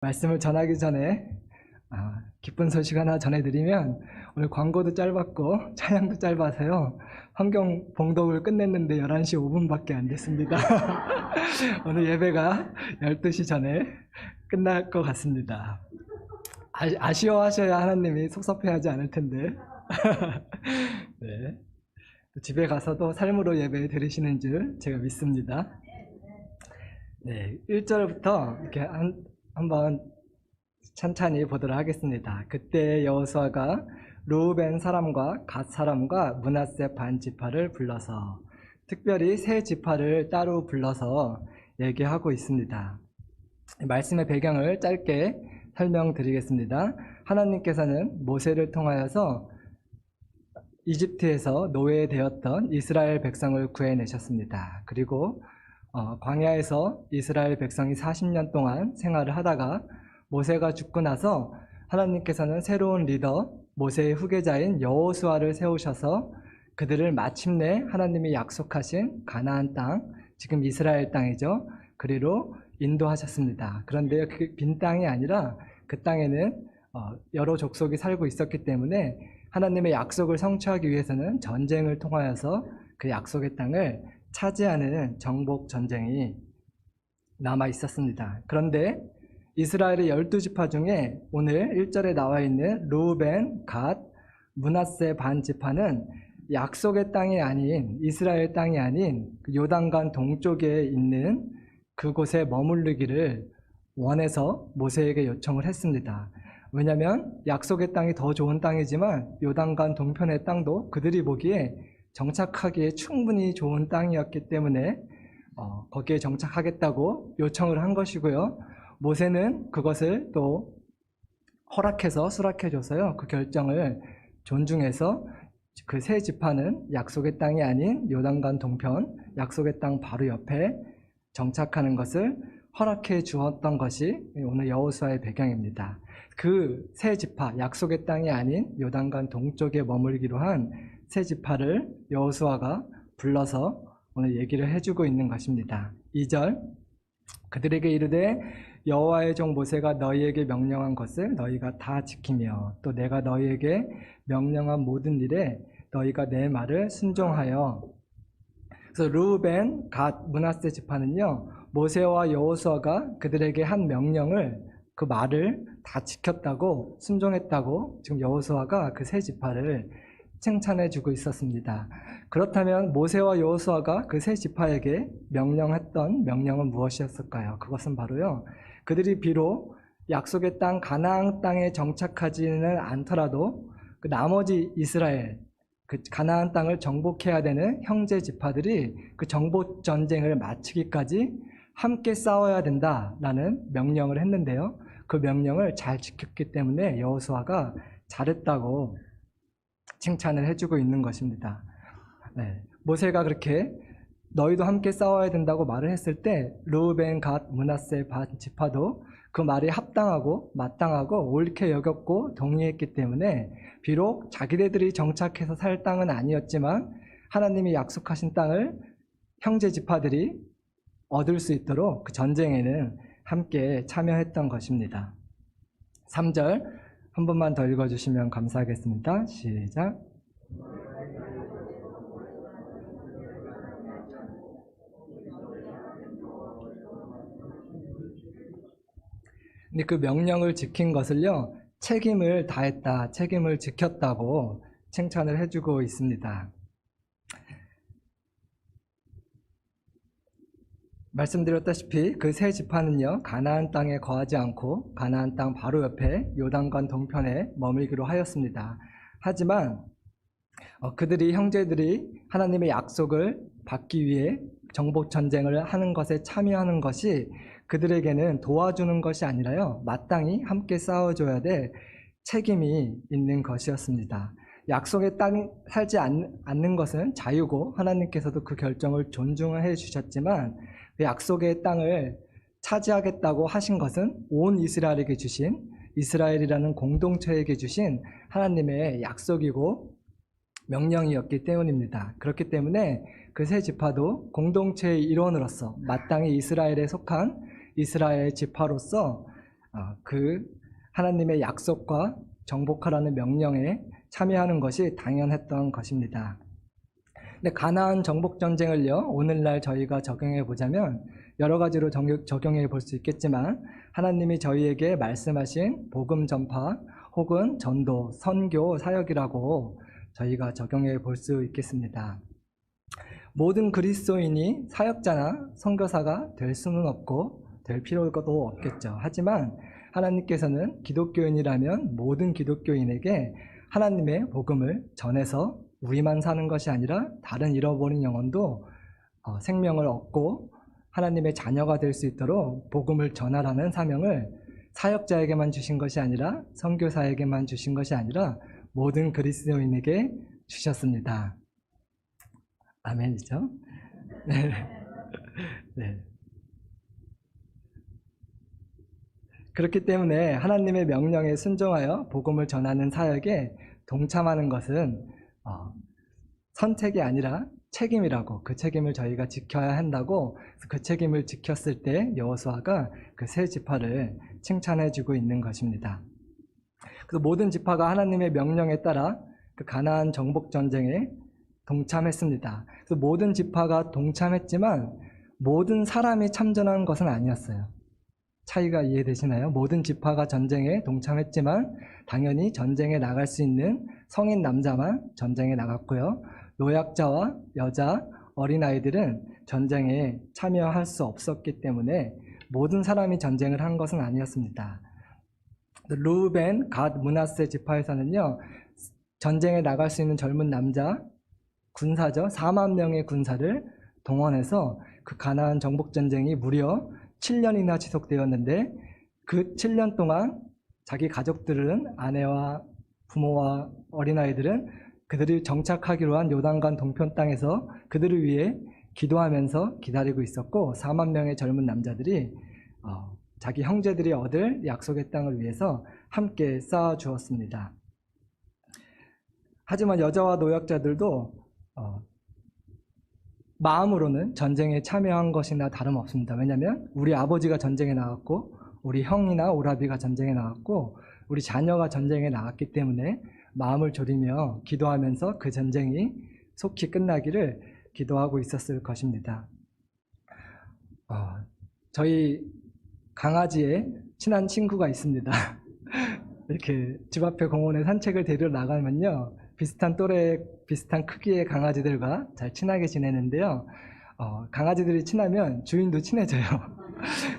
말씀을 전하기 전에 기쁜 소식 하나 전해드리면, 오늘 광고도 짧았고 찬양도 짧아서요, 성경 봉독을 끝냈는데 11시 5분밖에 안 됐습니다. 오늘 예배가 12시 전에 끝날 것 같습니다. 아쉬워하셔야 하나님이 섭섭해하지 않을 텐데. 네. 집에 가서도 삶으로 예배 드리시는 줄 제가 믿습니다. 네, 1절부터 이렇게 한번 찬찬히 보도록 하겠습니다. 그때 여호수아가 르우벤 사람과 갓 사람과 므낫세 반 지파를 불러서, 특별히 세 지파를 따로 불러서 얘기하고 있습니다. 말씀의 배경을 짧게 설명드리겠습니다. 하나님께서는 모세를 통하여서 이집트에서 노예되었던 이스라엘 백성을 구해내셨습니다. 그리고 광야에서 이스라엘 백성이 40년 동안 생활을 하다가 모세가 죽고 나서 하나님께서는 새로운 리더, 모세의 후계자인 여호수아를 세우셔서 그들을 마침내 하나님이 약속하신 가나안 땅, 지금 이스라엘 땅이죠, 그리로 인도하셨습니다. 그런데 그 빈 땅이 아니라 그 땅에는 여러 족속이 살고 있었기 때문에 하나님의 약속을 성취하기 위해서는 전쟁을 통하여서 그 약속의 땅을 차지하는 정복 전쟁이 남아 있었습니다. 그런데 이스라엘의 12지파 중에 오늘 1절에 나와 있는 르우벤, 갓, 므낫세 반 지파는 약속의 땅이 아닌, 이스라엘 땅이 아닌 요단강 동쪽에 있는 그곳에 머무르기를 원해서 모세에게 요청을 했습니다. 왜냐하면 약속의 땅이 더 좋은 땅이지만 요단강 동편의 땅도 그들이 보기에 정착하기에 충분히 좋은 땅이었기 때문에 거기에 정착하겠다고 요청을 한 것이고요. 모세는 그것을 또 허락해서 수락해줘서요, 그 결정을 존중해서 그 세 지파는 약속의 땅이 아닌 요단강 동편, 약속의 땅 바로 옆에 정착하는 것을 허락해 주었던 것이 오늘 여호수아의 배경입니다. 그 세 지파, 약속의 땅이 아닌 요단강 동쪽에 머물기로 한 세 지파를 여호수아가 불러서 오늘 얘기를 해주고 있는 것입니다. 2절, 그들에게 이르되 여호와의 종 모세가 너희에게 명령한 것을 너희가 다 지키며 또 내가 너희에게 명령한 모든 일에 너희가 내 말을 순종하여. 그래서 르우벤, 갓, 므낫세 지파는요, 모세와 여호수아가 그들에게 한 명령을, 그 말을 다 지켰다고, 순종했다고 지금 여호수아가 그 세 지파를 칭찬해주고 있었습니다. 그렇다면 모세와 여호수아가 그 세 지파에게 명령했던 명령은 무엇이었을까요? 그것은 바로요, 그들이 비록 약속의 땅 가나안 땅에 정착하지는 않더라도 그 나머지 이스라엘, 그 가나안 땅을 정복해야 되는 형제 지파들이 그 정복 전쟁을 마치기까지 함께 싸워야 된다라는 명령을 했는데요, 그 명령을 잘 지켰기 때문에 여호수아가 잘했다고 칭찬을 해주고 있는 것입니다. 네, 모세가 그렇게 너희도 함께 싸워야 된다고 말을 했을 때 르우벤, 갓, 므낫세 반 지파도 그 말이 합당하고 마땅하고 옳게 여겼고 동의했기 때문에 비록 자기네들이 정착해서 살 땅은 아니었지만 하나님이 약속하신 땅을 형제 지파들이 얻을 수 있도록 그 전쟁에는 함께 참여했던 것입니다. 3절 한 번만 더 읽어주시면 감사하겠습니다. 시작. 근데 그 명령을 지킨 것을요, 책임을 다했다, 책임을 지켰다고 칭찬을 해주고 있습니다. 말씀드렸다시피 그 세 지파는요, 가나안 땅에 거하지 않고 가나안 땅 바로 옆에 요단강 동편에 머물기로 하였습니다. 하지만 그들이, 형제들이 하나님의 약속을 받기 위해 정복 전쟁을 하는 것에 참여하는 것이 그들에게는 도와주는 것이 아니라요, 마땅히 함께 싸워줘야 될 책임이 있는 것이었습니다. 약속의 땅에 살지 않는 것은 자유고 하나님께서도 그 결정을 존중해 주셨지만 그 약속의 땅을 차지하겠다고 하신 것은 온 이스라엘에게 주신, 이스라엘이라는 공동체에게 주신 하나님의 약속이고 명령이었기 때문입니다. 그렇기 때문에 그 세 지파도 공동체의 일원으로서 마땅히 이스라엘에 속한 이스라엘 지파로서 그 하나님의 약속과 정복하라는 명령에 참여하는 것이 당연했던 것입니다. 근데 가나안 정복 전쟁을요, 오늘날 저희가 적용해 보자면 여러 가지로 적용해 볼 수 있겠지만 하나님이 저희에게 말씀하신 복음 전파 혹은 전도, 선교 사역이라고 저희가 적용해 볼 수 있겠습니다. 모든 그리스도인이 사역자나 선교사가 될 수는 없고 될 필요도 없겠죠. 하지만 하나님께서는 기독교인이라면 모든 기독교인에게 하나님의 복음을 전해서 우리만 사는 것이 아니라 다른 잃어버린 영혼도 생명을 얻고 하나님의 자녀가 될 수 있도록 복음을 전하라는 사명을 사역자에게만 주신 것이 아니라 선교사에게만 주신 것이 아니라 모든 그리스도인에게 주셨습니다. 아멘이죠? 네. 네. 그렇기 때문에 하나님의 명령에 순종하여 복음을 전하는 사역에 동참하는 것은 선택이 아니라 책임이라고, 그 책임을 저희가 지켜야 한다고, 그 책임을 지켰을 때 여호수아가 그 세 지파를 칭찬해주고 있는 것입니다. 그래서 모든 지파가 하나님의 명령에 따라 그 가나안 정복 전쟁에 동참했습니다. 그래서 모든 지파가 동참했지만 모든 사람이 참전한 것은 아니었어요. 차이가 이해되시나요? 모든 지파가 전쟁에 동참했지만 당연히 전쟁에 나갈 수 있는 성인 남자만 전쟁에 나갔고요. 노약자와 여자, 어린아이들은 전쟁에 참여할 수 없었기 때문에 모든 사람이 전쟁을 한 것은 아니었습니다. 루벤, 갓, 므낫세 지파에서는요, 전쟁에 나갈 수 있는 젊은 남자, 군사죠. 4만 명의 군사를 동원해서 그 가나안 정복 전쟁이 무려 7년이나 지속되었는데 그 7년 동안 자기 가족들은 아내와 부모와 어린아이들은 그들이 정착하기로 한 요단강 동편 땅에서 그들을 위해 기도하면서 기다리고 있었고 4만 명의 젊은 남자들이 자기 형제들이 얻을 약속의 땅을 위해서 함께 쌓아 주었습니다. 하지만 여자와 노약자들도 마음으로는 전쟁에 참여한 것이나 다름없습니다. 왜냐하면 우리 아버지가 전쟁에 나갔고 우리 형이나 오라비가 전쟁에 나갔고 우리 자녀가 전쟁에 나갔기 때문에 마음을 졸이며 기도하면서 그 전쟁이 속히 끝나기를 기도하고 있었을 것입니다. 저희 강아지의 친한 친구가 있습니다. 이렇게 집 앞에 공원에 산책을 데리러 나가면요, 비슷한 또래, 비슷한 크기의 강아지들과 잘 친하게 지내는데요. 강아지들이 친하면 주인도 친해져요.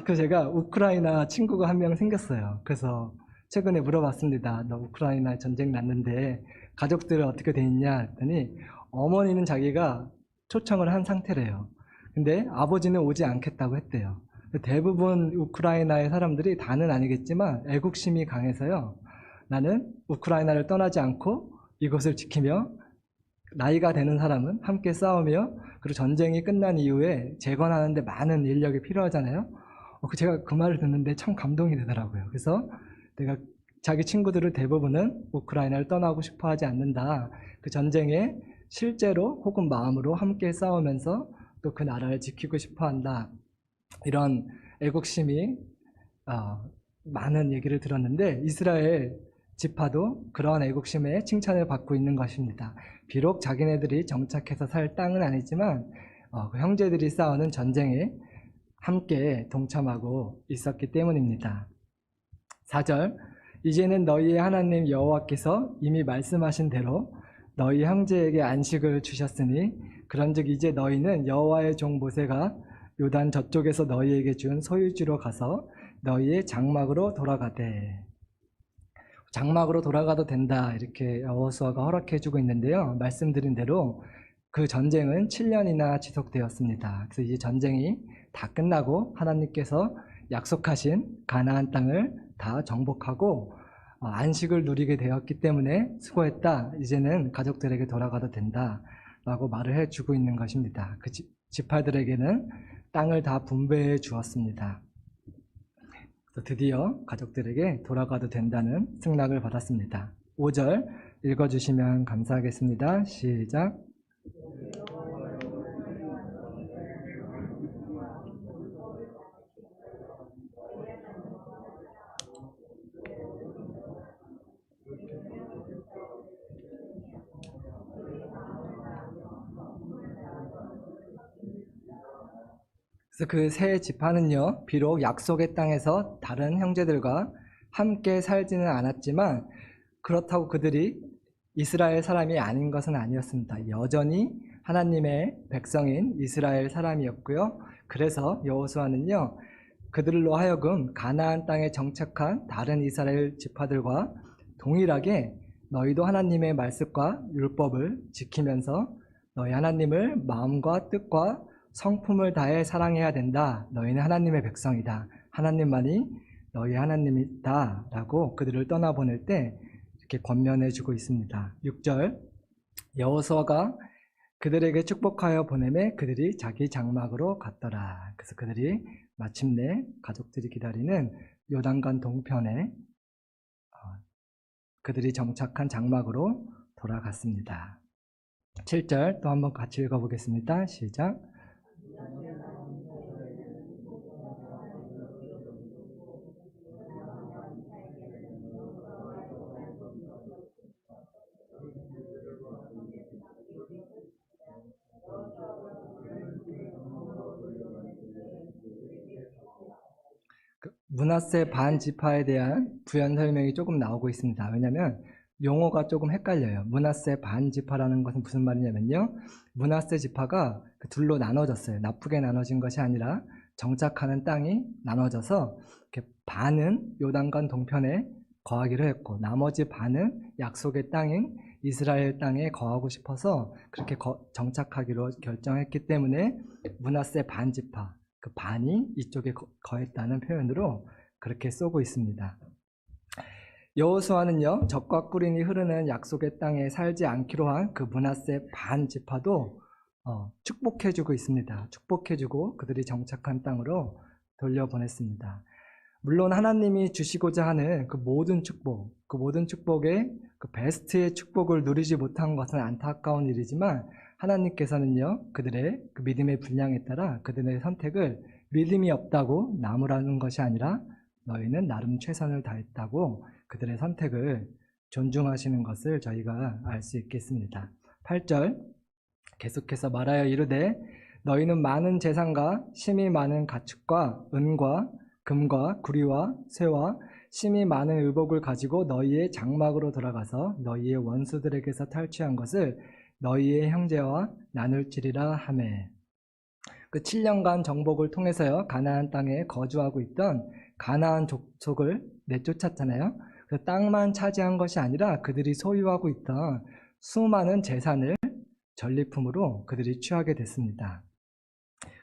그래서 제가 우크라이나 친구가 한 명 생겼어요. 그래서 최근에 물어봤습니다. 너 우크라이나 전쟁 났는데 가족들은 어떻게 돼 있냐 했더니 어머니는 자기가 초청을 한 상태래요. 근데 아버지는 오지 않겠다고 했대요. 대부분 우크라이나의 사람들이 다는 아니겠지만 애국심이 강해서요. 나는 우크라이나를 떠나지 않고 이것을 지키며 나이가 되는 사람은 함께 싸우며 그리고 전쟁이 끝난 이후에 재건하는데 많은 인력이 필요하잖아요. 제가 그 말을 듣는데 참 감동이 되더라고요. 그래서 내가 자기 친구들을 대부분은 우크라이나를 떠나고 싶어 하지 않는다. 그 전쟁에 실제로 혹은 마음으로 함께 싸우면서 또 그 나라를 지키고 싶어 한다. 이런 애국심이 많은 얘기를 들었는데 이스라엘 지파도 그러한 애국심에 칭찬을 받고 있는 것입니다. 비록 자기네들이 정착해서 살 땅은 아니지만 그 형제들이 싸우는 전쟁에 함께 동참하고 있었기 때문입니다. 4절, 이제는 너희의 하나님 여호와께서 이미 말씀하신 대로 너희 형제에게 안식을 주셨으니 그런즉 이제 너희는 여호와의 종 모세가 요단 저쪽에서 너희에게 준 소유지로 가서 너희의 장막으로 돌아가되. 장막으로 돌아가도 된다, 이렇게 여호수아가 허락해주고 있는데요. 말씀드린 대로 그 전쟁은 7년이나 지속되었습니다. 그래서 이제 전쟁이 다 끝나고 하나님께서 약속하신 가나안 땅을 다 정복하고 안식을 누리게 되었기 때문에 수고했다, 이제는 가족들에게 돌아가도 된다 라고 말을 해주고 있는 것입니다. 그 지파들에게는 땅을 다 분배해 주었습니다. 드디어 가족들에게 돌아가도 된다는 승낙을 받았습니다. 5절 읽어주시면 감사하겠습니다. 시작. 그래서 그 세 지파는요, 비록 약속의 땅에서 다른 형제들과 함께 살지는 않았지만 그렇다고 그들이 이스라엘 사람이 아닌 것은 아니었습니다. 여전히 하나님의 백성인 이스라엘 사람이었고요. 그래서 여호수아는요, 그들로 하여금 가나안 땅에 정착한 다른 이스라엘 지파들과 동일하게 너희도 하나님의 말씀과 율법을 지키면서 너희 하나님을 마음과 뜻과 성품을 다해 사랑해야 된다. 너희는 하나님의 백성이다. 하나님만이 너희 하나님이다. 라고 그들을 떠나보낼 때 이렇게 권면해주고 있습니다. 6절, 여호수아가 그들에게 축복하여 보내매 그들이 자기 장막으로 갔더라. 그래서 그들이 마침내 가족들이 기다리는 요단강 동편에 그들이 정착한 장막으로 돌아갔습니다. 7절 또 한번 같이 읽어보겠습니다. 시작. 므낫세 반지파에 대한 부연 설명이 조금 나오고 있습니다. 왜냐하면 용어가 조금 헷갈려요. 므낫세 반지파라는 것은 무슨 말이냐면요, 므낫세 지파가 둘로 나눠졌어요. 나쁘게 나눠진 것이 아니라 정착하는 땅이 나눠져서 이렇게 반은 요단강 동편에 거하기로 했고 나머지 반은 약속의 땅인 이스라엘 땅에 거하고 싶어서 그렇게 정착하기로 결정했기 때문에 므낫세 반지파, 그 반이 이쪽에 거했다는 표현으로 그렇게 쓰고 있습니다. 여호수아는요, 젖과 꿀이 흐르는 약속의 땅에 살지 않기로 한 그 므낫세 반 지파도 축복해주고 있습니다. 축복해주고 그들이 정착한 땅으로 돌려보냈습니다. 물론 하나님이 주시고자 하는 그 모든 축복의 그 베스트의 축복을 누리지 못한 것은 안타까운 일이지만 하나님께서는요, 그들의 그 믿음의 분량에 따라 그들의 선택을 믿음이 없다고 나무라는 것이 아니라 너희는 나름 최선을 다했다고 그들의 선택을 존중하시는 것을 저희가 알 수 있겠습니다. 8절 계속해서 말하여 이르되 너희는 많은 재산과 심이 많은 가축과 은과 금과 구리와 쇠와 심이 많은 의복을 가지고 너희의 장막으로 돌아가서 너희의 원수들에게서 탈취한 것을 너희의 형제와 나눌지리라 하매. 그 7년간 정복을 통해서요, 가나안 땅에 거주하고 있던 가나안 족속을 내쫓았잖아요. 그 땅만 차지한 것이 아니라 그들이 소유하고 있던 수많은 재산을 전리품으로 그들이 취하게 됐습니다.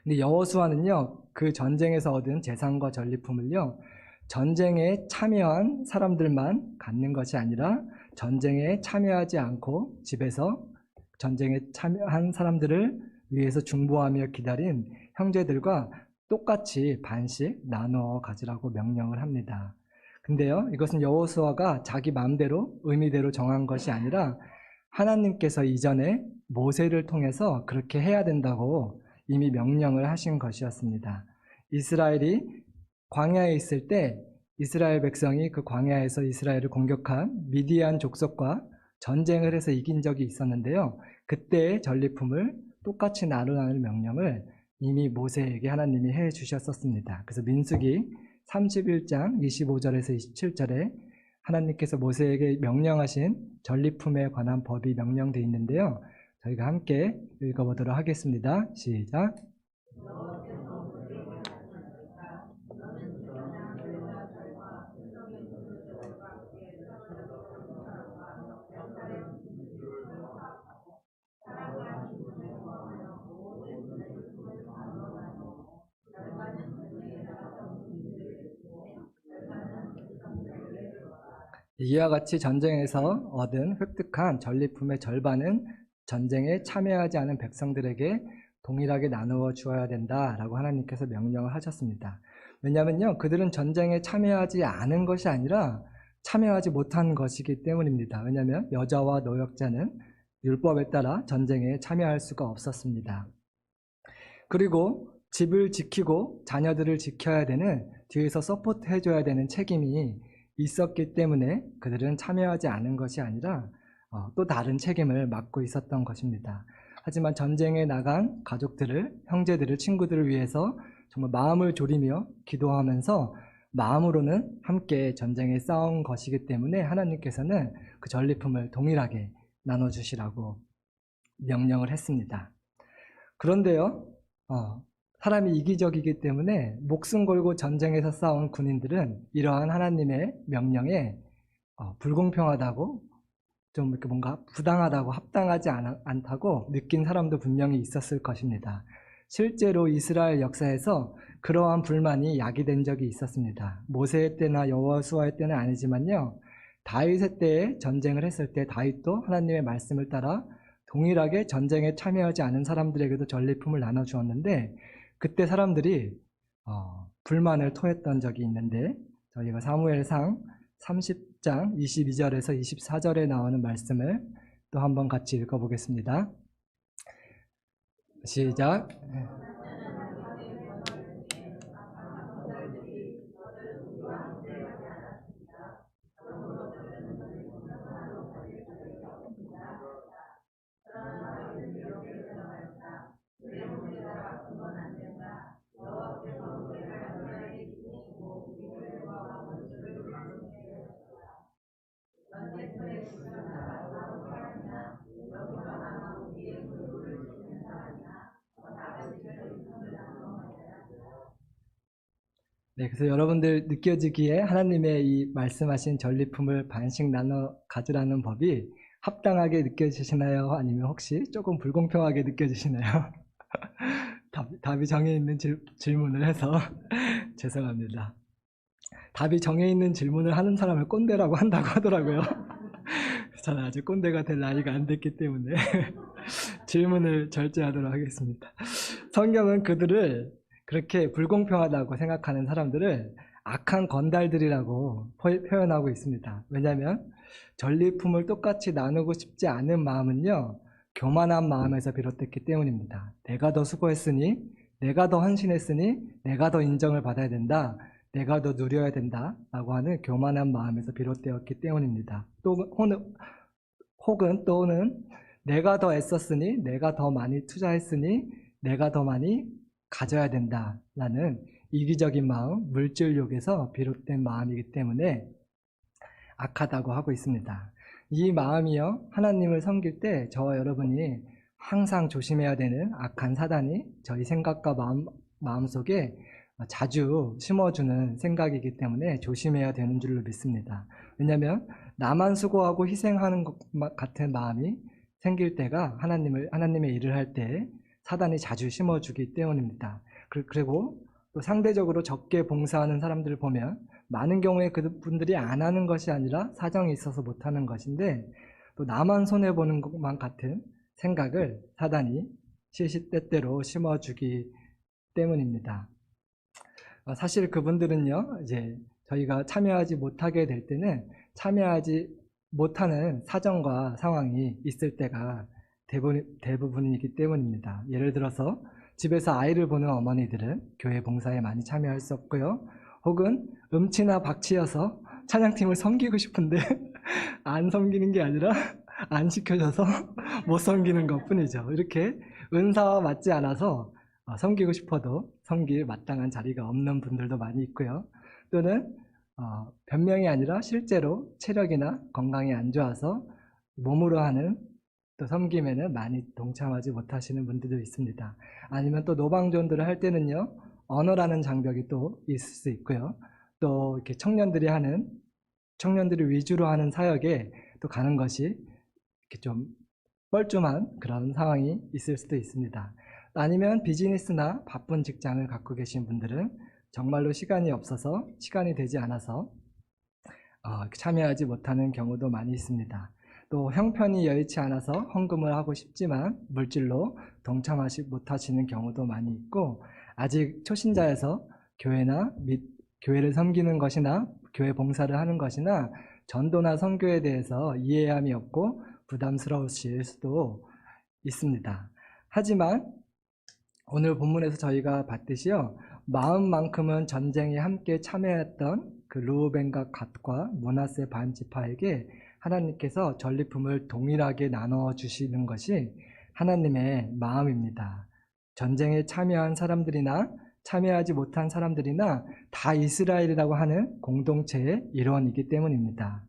근데 여호수아는요, 그 전쟁에서 얻은 재산과 전리품을요, 전쟁에 참여한 사람들만 갖는 것이 아니라 전쟁에 참여하지 않고 집에서 전쟁에 참여한 사람들을 위해서 중보하며 기다린 형제들과 똑같이 반씩 나누어 가지라고 명령을 합니다. 근데요, 이것은 여호수아가 자기 마음대로 의미대로 정한 것이 아니라 하나님께서 이전에 모세를 통해서 그렇게 해야 된다고 이미 명령을 하신 것이었습니다. 이스라엘이 광야에 있을 때 이스라엘 백성이 그 광야에서 이스라엘을 공격한 미디안 족속과 전쟁을 해서 이긴 적이 있었는데요, 그때의 전리품을 똑같이 나누라는 명령을 이미 모세에게 하나님이 해 주셨었습니다. 그래서 민수기 31장 25절에서 27절에 하나님께서 모세에게 명령하신 전리품에 관한 법이 명령되어 있는데요, 저희가 함께 읽어보도록 하겠습니다. 시작. 이와 같이 전쟁에서 얻은 획득한 전리품의 절반은 전쟁에 참여하지 않은 백성들에게 동일하게 나누어 주어야 된다라고 하나님께서 명령을 하셨습니다. 왜냐하면요, 그들은 전쟁에 참여하지 않은 것이 아니라 참여하지 못한 것이기 때문입니다. 왜냐하면 여자와 노역자는 율법에 따라 전쟁에 참여할 수가 없었습니다. 그리고 집을 지키고 자녀들을 지켜야 되는, 뒤에서 서포트 해줘야 되는 책임이 있었기 때문에 그들은 참여하지 않은 것이 아니라 또 다른 책임을 맡고 있었던 것입니다. 하지만 전쟁에 나간 가족들을, 형제들을, 친구들을 위해서 정말 마음을 졸이며 기도하면서 마음으로는 함께 전쟁에 싸운 것이기 때문에 하나님께서는 그 전리품을 동일하게 나눠주시라고 명령을 했습니다. 그런데요, 사람이 이기적이기 때문에 목숨 걸고 전쟁에서 싸운 군인들은 이러한 하나님의 명령에 불공평하다고, 좀 이렇게 뭔가 부당하다고, 합당하지 않다고 느낀 사람도 분명히 있었을 것입니다. 실제로 이스라엘 역사에서 그러한 불만이 야기된 적이 있었습니다. 모세의 때나 여호수아의 때는 아니지만요, 다윗의 때에 전쟁을 했을 때 다윗도 하나님의 말씀을 따라 동일하게 전쟁에 참여하지 않은 사람들에게도 전리품을 나눠주었는데, 그때 사람들이 불만을 토했던 적이 있는데, 저희가 사무엘상 30장 22절에서 24절에 나오는 말씀을 또 한번 같이 읽어보겠습니다. 시작. 네, 그래서 여러분들 느껴지기에 하나님의 이 말씀하신 전리품을 반씩 나눠 가지라는 법이 합당하게 느껴지시나요? 아니면 혹시 조금 불공평하게 느껴지시나요? 답이 정해 있는 질문을 해서 죄송합니다. 답이 정해 있는 질문을 하는 사람을 꼰대라고 한다고 하더라고요. 저는 아직 꼰대가 될 나이가 안 됐기 때문에 질문을 절제하도록 하겠습니다. 성경은 그들을, 그렇게 불공평하다고 생각하는 사람들을 악한 건달들이라고 표현하고 있습니다. 왜냐하면 전리품을 똑같이 나누고 싶지 않은 마음은요, 교만한 마음에서 비롯됐기 때문입니다. 내가 더 수고했으니, 내가 더 헌신했으니, 내가 더 인정을 받아야 된다, 내가 더 누려야 된다 라고 하는 교만한 마음에서 비롯되었기 때문입니다. 혹은 또는 내가 더 애썼으니, 내가 더 많이 투자했으니, 내가 더 많이 가져야 된다라는 이기적인 마음, 물질욕에서 비롯된 마음이기 때문에 악하다고 하고 있습니다. 이 마음이요, 하나님을 섬길 때 저와 여러분이 항상 조심해야 되는 악한 사단이 저희 생각과 마음속에 자주 심어주는 생각이기 때문에 조심해야 되는 줄로 믿습니다. 왜냐하면 나만 수고하고 희생하는 것 같은 마음이 생길 때가 하나님의 일을 할 때 사단이 자주 심어주기 때문입니다. 그리고 또 상대적으로 적게 봉사하는 사람들을 보면 많은 경우에 그분들이 안 하는 것이 아니라 사정이 있어서 못하는 것인데, 또 나만 손해보는 것만 같은 생각을 사단이 시시때때로 심어주기 때문입니다. 사실 그분들은요, 이제 저희가 참여하지 못하게 될 때는 참여하지 못하는 사정과 상황이 있을 때가 대부분이기 때문입니다. 예를 들어서 집에서 아이를 보는 어머니들은 교회 봉사에 많이 참여할 수 없고요. 혹은 음치나 박치여서 찬양팀을 섬기고 싶은데 안 섬기는 게 아니라 안 시켜줘서 못 섬기는 것 뿐이죠. 이렇게 은사와 맞지 않아서 섬기고 싶어도 섬길 마땅한 자리가 없는 분들도 많이 있고요. 또는 변명이 아니라 실제로 체력이나 건강이 안 좋아서 몸으로 하는 또 섬김에는 많이 동참하지 못하시는 분들도 있습니다. 아니면 또 노방전도를 할 때는요, 언어라는 장벽이 또 있을 수 있고요. 또 이렇게 청년들이 위주로 하는 사역에 또 가는 것이 이렇게 좀 뻘쭘한 그런 상황이 있을 수도 있습니다. 아니면 비즈니스나 바쁜 직장을 갖고 계신 분들은 정말로 시간이 없어서, 시간이 되지 않아서 참여하지 못하는 경우도 많이 있습니다. 또 형편이 여의치 않아서 헌금을 하고 싶지만 물질로 동참하지 못하시는 경우도 많이 있고, 아직 초신자여서 교회를 섬기는 것이나 교회 봉사를 하는 것이나 전도나 선교에 대해서 이해함이 없고 부담스러우실 수도 있습니다. 하지만 오늘 본문에서 저희가 봤듯이요, 마음만큼은 전쟁에 함께 참여했던 그 르우벤과 갓과 므낫세 반 지파에게 하나님께서 전리품을 동일하게 나눠 주시는 것이 하나님의 마음입니다. 전쟁에 참여한 사람들이나 참여하지 못한 사람들이나 다 이스라엘이라고 하는 공동체의 일원이기 때문입니다.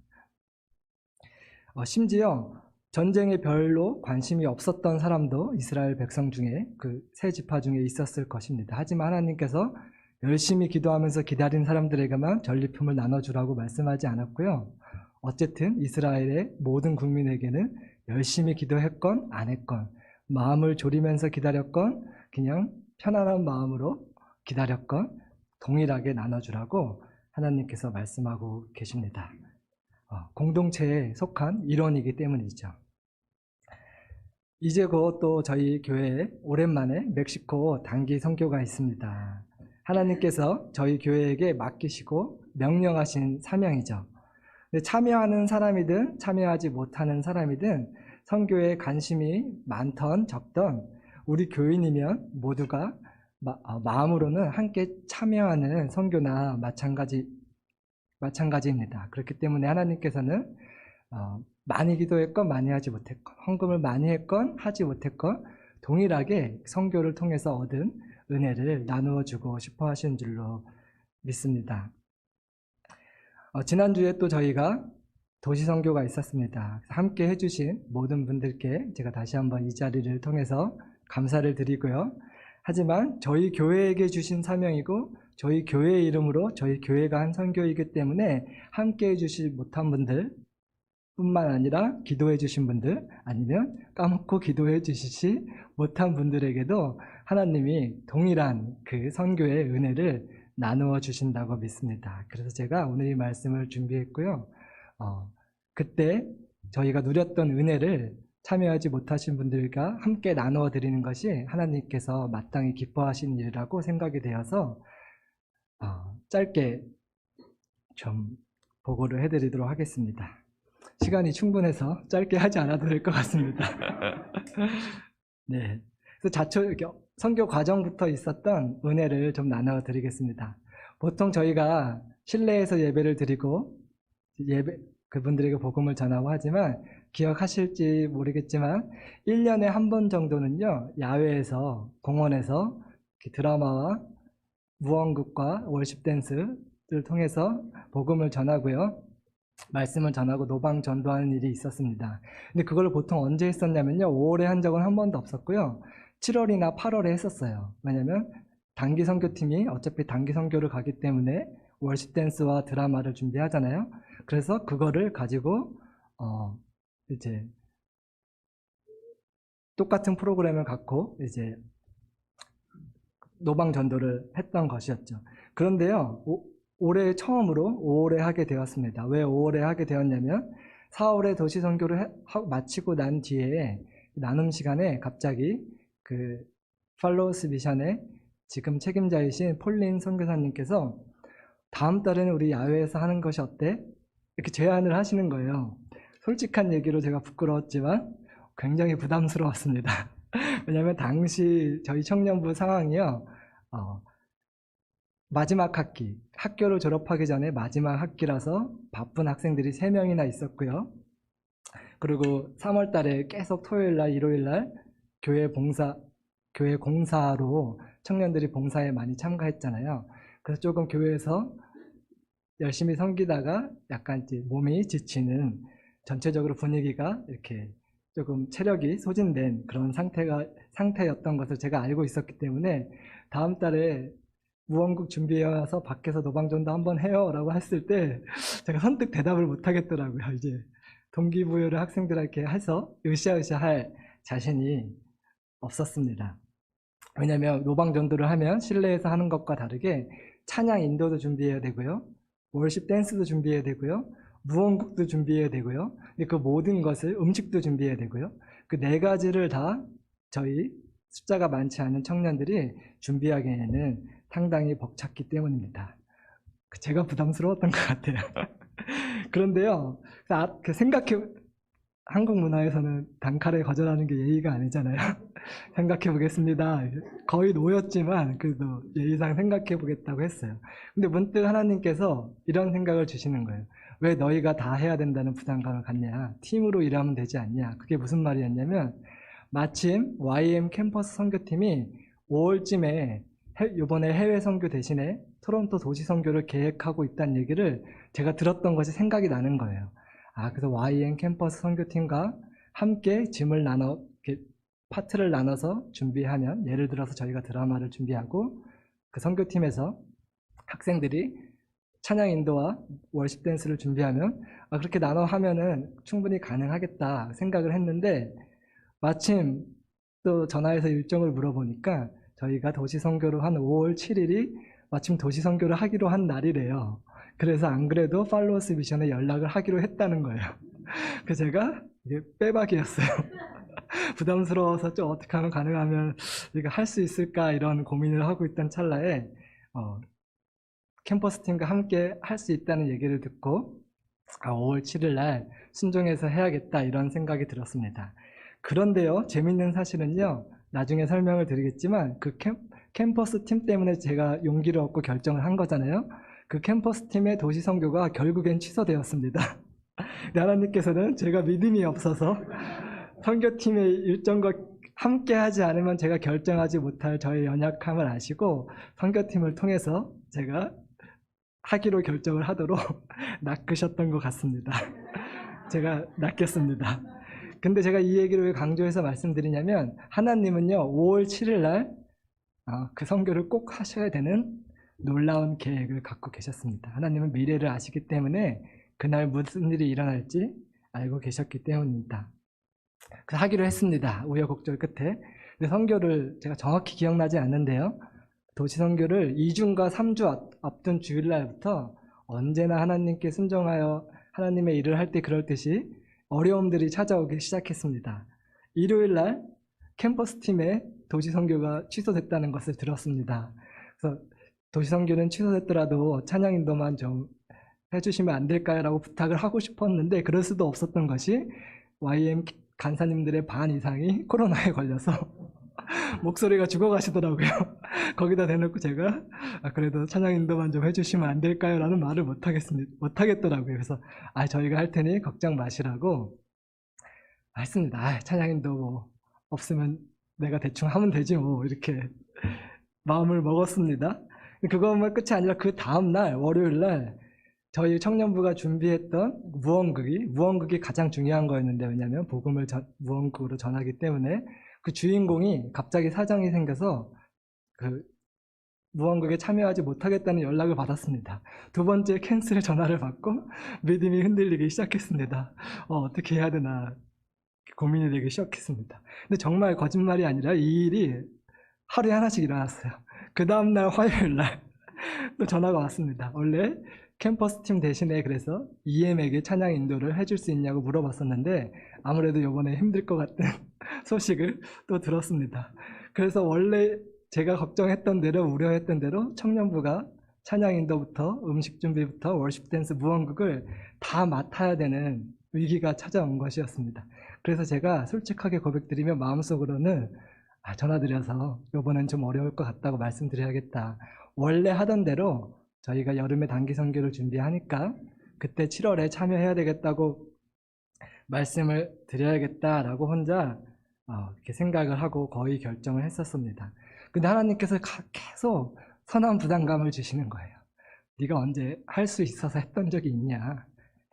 심지어 전쟁에 별로 관심이 없었던 사람도 이스라엘 백성 중에 그 세 지파 중에 있었을 것입니다. 하지만 하나님께서 열심히 기도하면서 기다린 사람들에게만 전리품을 나눠주라고 말씀하지 않았고요. 어쨌든 이스라엘의 모든 국민에게는 열심히 기도했건 안 했건, 마음을 졸이면서 기다렸건 그냥 편안한 마음으로 기다렸건 동일하게 나눠주라고 하나님께서 말씀하고 계십니다. 공동체에 속한 일원이기 때문이죠. 이제 곧 또 저희 교회에 오랜만에 멕시코 단기 선교가 있습니다. 하나님께서 저희 교회에게 맡기시고 명령하신 사명이죠. 참여하는 사람이든 참여하지 못하는 사람이든 선교에 관심이 많던 적던 우리 교인이면 모두가 마음으로는 함께 참여하는 선교나 마찬가지입니다. 그렇기 때문에 하나님께서는 많이 기도했건 많이 하지 못했건, 헌금을 많이 했건 하지 못했건 동일하게 선교를 통해서 얻은 은혜를 나누어 주고 싶어 하시는 줄로 믿습니다. 지난주에 또 저희가 도시 선교가 있었습니다. 함께 해주신 모든 분들께 제가 다시 한번 이 자리를 통해서 감사를 드리고요. 하지만 저희 교회에게 주신 사명이고 저희 교회의 이름으로 저희 교회가 한 선교이기 때문에 함께 해주지 못한 분들 뿐만 아니라 기도해 주신 분들 아니면 까먹고 기도해 주시지 못한 분들에게도 하나님이 동일한 그 선교의 은혜를 나누어 주신다고 믿습니다. 그래서 제가 오늘 이 말씀을 준비했고요. 그때 저희가 누렸던 은혜를 참여하지 못하신 분들과 함께 나누어 드리는 것이 하나님께서 마땅히 기뻐하신 일이라고 생각이 되어서 짧게 좀 보고를 해드리도록 하겠습니다. 시간이 충분해서 짧게 하지 않아도 될 것 같습니다. 네, 그래서 선교 과정부터 있었던 은혜를 좀 나눠 드리겠습니다. 보통 저희가 실내에서 예배를 드리고 그분들에게 복음을 전하고 하지만 기억하실지 모르겠지만 1년에 한 번 정도는요, 야외에서 공원에서 드라마와 무언극과 월십 댄스를 통해서 복음을 전하고요, 말씀을 전하고 노방 전도하는 일이 있었습니다. 근데 그걸 보통 언제 했었냐면요, 5월에 한 적은 한 번도 없었고요, 7월이나 8월에 했었어요. 왜냐면 단기 선교팀이 어차피 단기 선교를 가기 때문에 월십 댄스와 드라마를 준비하잖아요. 그래서 그거를 가지고 이제 똑같은 프로그램을 갖고 이제 노방 전도를 했던 것이었죠. 그런데요, 올해 처음으로 5월에 하게 되었습니다. 왜 5월에 하게 되었냐면 4월에 도시 선교를 마치고 난 뒤에 나눔 시간에 갑자기 그 팔로우스 미션의 지금 책임자이신 폴린 선교사님께서 다음 달에는 우리 야외에서 하는 것이 어때? 이렇게 제안을 하시는 거예요. 솔직한 얘기로 제가 부끄러웠지만 굉장히 부담스러웠습니다. 왜냐하면 당시 저희 청년부 상황이요, 마지막 학기, 학교를 졸업하기 전에 마지막 학기라서 바쁜 학생들이 3명이나 있었고요. 그리고 3월 달에 계속 토요일날, 일요일날 교회 공사로 청년들이 봉사에 많이 참가했잖아요. 그래서 조금 교회에서 열심히 섬기다가 약간 몸이 지치는, 전체적으로 분위기가 이렇게 조금 체력이 소진된 그런 상태였던 것을 제가 알고 있었기 때문에 다음 달에 무언국 준비해와서 밖에서 노방전도 한번 해요 라고 했을 때 제가 선뜻 대답을 못 하겠더라고요. 이제 동기부여를 학생들에게 해서 으쌰으쌰 할 자신이 없었습니다. 왜냐하면 노방전도를 하면 실내에서 하는 것과 다르게 찬양 인도도 준비해야 되고요, 월십 댄스도 준비해야 되고요, 무언국도 준비해야 되고요, 그 모든 것을, 음식도 준비해야 되고요, 그 4가지를 다 저희 숫자가 많지 않은 청년들이 준비하기에는 상당히 벅찼기 때문입니다. 제가 부담스러웠던 것 같아요. 그런데요, 한국 문화에서는 단칼에 거절하는 게 예의가 아니잖아요. 생각해 보겠습니다. 거의 노였지만 그래도 예의상 생각해 보겠다고 했어요. 근데 문득 하나님께서 이런 생각을 주시는 거예요. 왜 너희가 다 해야 된다는 부담감을 갖냐? 팀으로 일하면 되지 않냐? 그게 무슨 말이었냐면, 마침 YM 캠퍼스 선교팀이 5월쯤에 이번에 해외 선교 대신에 토론토 도시 선교를 계획하고 있다는 얘기를 제가 들었던 것이 생각이 나는 거예요. 그래서 YM 캠퍼스 선교팀과 함께 짐을 나눠, 이렇게 파트를 나눠서 준비하면, 예를 들어서 저희가 드라마를 준비하고 그 선교팀에서 학생들이 찬양 인도와 월십 댄스를 준비하면 그렇게 나눠 하면은 충분히 가능하겠다 생각을 했는데, 마침 또 전화해서 일정을 물어보니까 저희가 도시 선교로 한 5월 7일이 마침 도시 선교를 하기로 한 날이래요. 그래서 안 그래도 팔로워스 미션에 연락을 하기로 했다는 거예요. 그래서 제가 이게 빼박이었어요. 부담스러워서 좀 어떻게 하면 가능하면 이거 할 수 있을까 이런 고민을 하고 있던 찰나에 캠퍼스 팀과 함께 할 수 있다는 얘기를 듣고 5월 7일 날 순종해서 해야겠다 이런 생각이 들었습니다. 그런데요, 재밌는 사실은요, 나중에 설명을 드리겠지만 그 캠퍼스 팀 때문에 제가 용기를 얻고 결정을 한 거잖아요. 그 캠퍼스 팀의 도시 선교가 결국엔 취소되었습니다. 하나님께서는 제가 믿음이 없어서 선교팀의 일정과 함께 하지 않으면 제가 결정하지 못할 저의 연약함을 아시고 선교팀을 통해서 제가 하기로 결정을 하도록 낚으셨던 것 같습니다. 제가 낚였습니다. 근데 제가 이 얘기를 왜 강조해서 말씀드리냐면, 하나님은요 5월 7일 날 그 선교를 꼭 하셔야 되는 놀라운 계획을 갖고 계셨습니다. 하나님은 미래를 아시기 때문에 그날 무슨 일이 일어날지 알고 계셨기 때문입니다. 그래서 하기로 했습니다. 우여곡절 끝에. 근데 선교를 제가 정확히 기억나지 않는데요, 도시 선교를 2주인가 3주 앞둔 주일날부터 언제나 하나님께 순종하여 하나님의 일을 할 때 그럴 듯이 어려움들이 찾아오기 시작했습니다. 일요일날 캠퍼스 팀의 도시 선교가 취소됐다는 것을 들었습니다. 그래서 도시 선교는 취소됐더라도 찬양 인도만 좀 해주시면 안 될까요? 라고 부탁을 하고 싶었는데 그럴 수도 없었던 것이 YM 간사님들의 반 이상이 코로나에 걸려서 목소리가 죽어가시더라고요. 거기다 대놓고 제가 그래도 찬양 인도만 좀 해주시면 안 될까요? 라는 말을 못하겠더라고요. 그래서 저희가 할 테니 걱정 마시라고 했습니다. 찬양 인도 뭐 없으면 내가 대충 하면 되지 뭐, 이렇게 마음을 먹었습니다. 그것만 끝이 아니라 그 다음날 월요일날 저희 청년부가 준비했던 무언극이 가장 중요한 거였는데, 왜냐하면 복음을 무언극으로 전하기 때문에 그 주인공이 갑자기 사정이 생겨서 그 무언극에 참여하지 못하겠다는 연락을 받았습니다. 두 번째 캔슬 전화를 받고 믿음이 흔들리기 시작했습니다. 어떻게 해야 되나 고민이 되기 시작했습니다. 근데 정말 거짓말이 아니라 이 일이 하루에 하나씩 일어났어요. 그 다음날 화요일날 또 전화가 왔습니다. 원래 캠퍼스 팀 대신에 그래서 EM에게 찬양 인도를 해줄 수 있냐고 물어봤었는데 아무래도 이번에 힘들 것 같은 소식을 또 들었습니다. 그래서 원래 제가 걱정했던 대로 우려했던 대로 청년부가 찬양 인도부터 음식 준비부터 월십 댄스 무언극을 다 맡아야 되는 위기가 찾아온 것이었습니다. 그래서 제가 솔직하게 고백드리며 마음속으로는 전화드려서 이번엔 좀 어려울 것 같다고 말씀드려야겠다. 원래 하던 대로 저희가 여름에 단기 선교를 준비하니까 그때 7월에 참여해야 되겠다고 말씀을 드려야겠다라고 혼자 이렇게 생각을 하고 거의 결정을 했었습니다. 근데 하나님께서 계속 선한 부담감을 주시는 거예요. 네가 언제 할 수 있어서 했던 적이 있냐?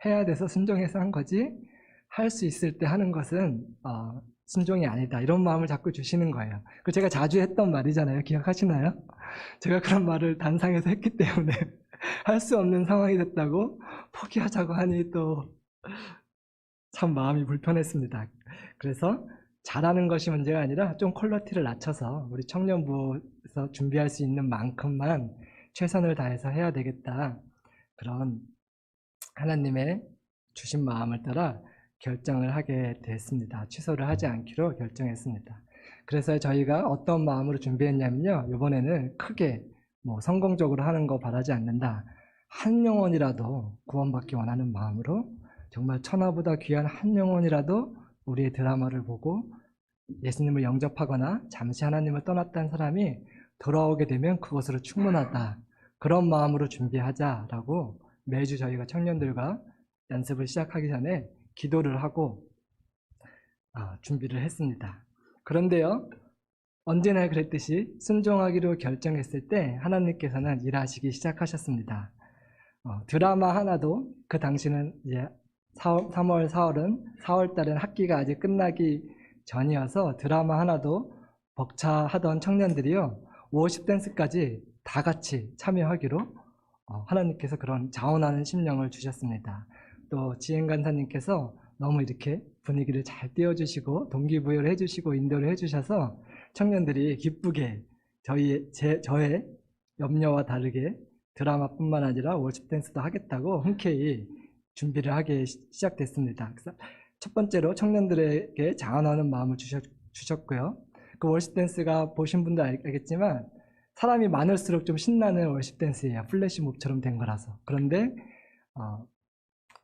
해야 돼서 순종해서 한 거지 할 수 있을 때 하는 것은 순종이 아니다, 이런 마음을 자꾸 주시는 거예요. 그 제가 자주 했던 말이잖아요. 기억하시나요? 제가 그런 말을 단상에서 했기 때문에 할 수 없는 상황이 됐다고 포기하자고 하니 또 참 마음이 불편했습니다. 그래서 잘하는 것이 문제가 아니라 좀 퀄리티를 낮춰서 우리 청년부에서 준비할 수 있는 만큼만 최선을 다해서 해야 되겠다, 그런 하나님의 주신 마음을 따라 결정을 하게 됐습니다. 취소를 하지 않기로 결정했습니다. 그래서 저희가 어떤 마음으로 준비했냐면요, 이번에는 크게 성공적으로 하는 거 바라지 않는다, 한 영혼이라도 구원받기 원하는 마음으로 정말 천하보다 귀한 한 영혼이라도 우리의 드라마를 보고 예수님을 영접하거나 잠시 하나님을 떠났다는 사람이 돌아오게 되면 그것으로 충분하다, 그런 마음으로 준비하자라고 매주 저희가 청년들과 연습을 시작하기 전에 기도를 하고 준비를 했습니다. 그런데요, 언제나 그랬듯이 순종하기로 결정했을 때 하나님께서는 일하시기 시작하셨습니다. 드라마 하나도 그 당시는 이제 3월, 4월은 4월 달은 학기가 아직 끝나기 전이어서 드라마 하나도 벅차하던 청년들이요, 워십 댄스까지 다 같이 참여하기로 하나님께서 그런 자원하는 심령을 주셨습니다. 또 지행 간사님께서 너무 이렇게 분위기를 잘 띄워주시고 동기부여를 해주시고 인도를 해주셔서 청년들이 기쁘게 저의 염려와 다르게 드라마뿐만 아니라 워십 댄스도 하겠다고 흔쾌히 준비를 하기 시작됐습니다. 그래서 첫 번째로 청년들에게 자원하는 마음을 주셨고요. 그 워십 댄스가 보신 분도 알겠지만 사람이 많을수록 좀 신나는 워십 댄스예요. 플래시몹처럼 된 거라서. 그런데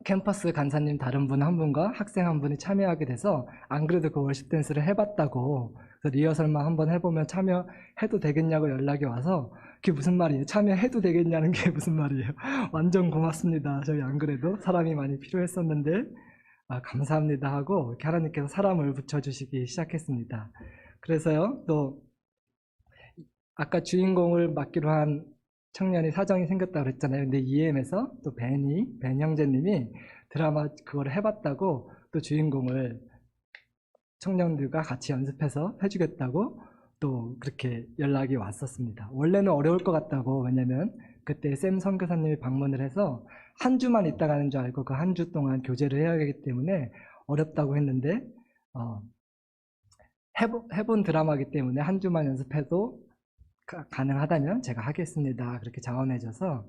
캠퍼스 간사님 다른 분 한 분과 학생 한 분이 참여하게 돼서 안 그래도 그 워십 댄스를 해봤다고, 그래서 리허설만 한번 해보면 참여해도 되겠냐고 연락이 와서 그게 무슨 말이에요? 참여해도 되겠냐는 게 무슨 말이에요? 완전 고맙습니다. 저희 안 그래도 사람이 많이 필요했었는데 감사합니다 하고 이렇게 하나님께서 사람을 붙여주시기 시작했습니다. 그래서요, 또 아까 주인공을 맡기로 한 청년이 사정이 생겼다고 그랬잖아요. 근데 EM에서 또 벤 형제님이 드라마 그걸 해봤다고 또 주인공을 청년들과 같이 연습해서 해주겠다고 또 그렇게 연락이 왔었습니다. 원래는 어려울 것 같다고, 왜냐면 그때 샘 선교사님이 방문을 해서 한 주만 있다 가는 줄 알고 그 한 주 동안 교제를 해야 하기 때문에 어렵다고 했는데 해본 드라마이기 때문에 한 주만 연습해도 가능하다면 제가 하겠습니다. 그렇게 자원해줘서